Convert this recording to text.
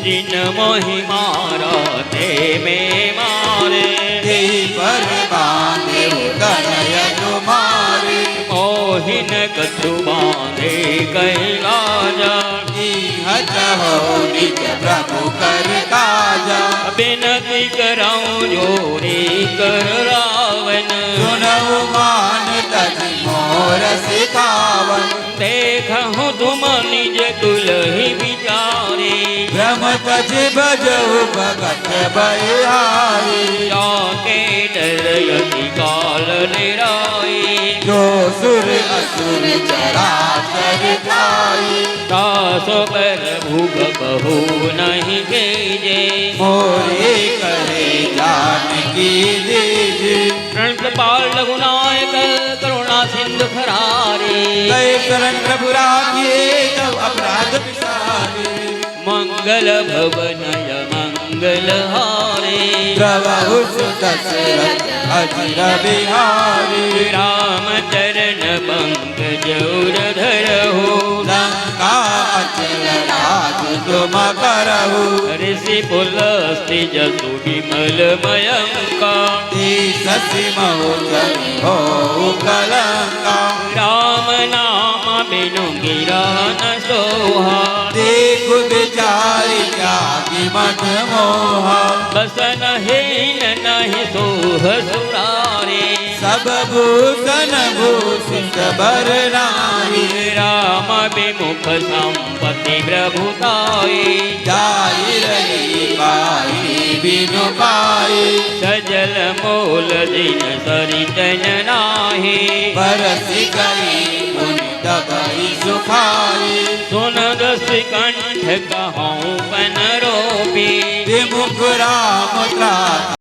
जिन मोहि मारा ते में मारे पर बांधे तनय तुम्हारे मोहिन कछु बांधे कैलाजा हत हो निज प्रभु कर काजा बिनती कराऊं जोरी कर रावण सुनऊ मान तज मोर सिखावन देखहूँ तुम निज कुल ही विचारे ब्रह्म तज भजऊ भगत बलिहारी जाके डरयति काल निराई जो सुर असुर चराचर खाई दासो पर भूग बहु नहीं भेजे मोरे करे जानकी दीजे कृपाल रघुनायक करुणा सिंधु खरारे गए शरण प्रभु राखिए तब अपराध विसारे मंगल भवनय मंगल हारे प्रभु दशरथ अजिर बिहारी राम चरण पंकज उर धरहु लंका अचल राज तुम करहु ऋषि पुलस्ति जसु विमल मयंका शशि महोदय हो कलंका राम नाम बिनु गिरा न सोहा देख विचारि त्यागी मन मोहा बसन हीन नहीं सोह सुरारे सब भूषण भूषित बर नारी राम विमुख संपत्ति प्रभुताई जाई रही पाई बिनु पाई सजल मोल दिन सरितन नाही बरसी गई पुण्य दबई सुखाई सुन रस कंठ कहूँ पन रोपी विमुख राम त्राता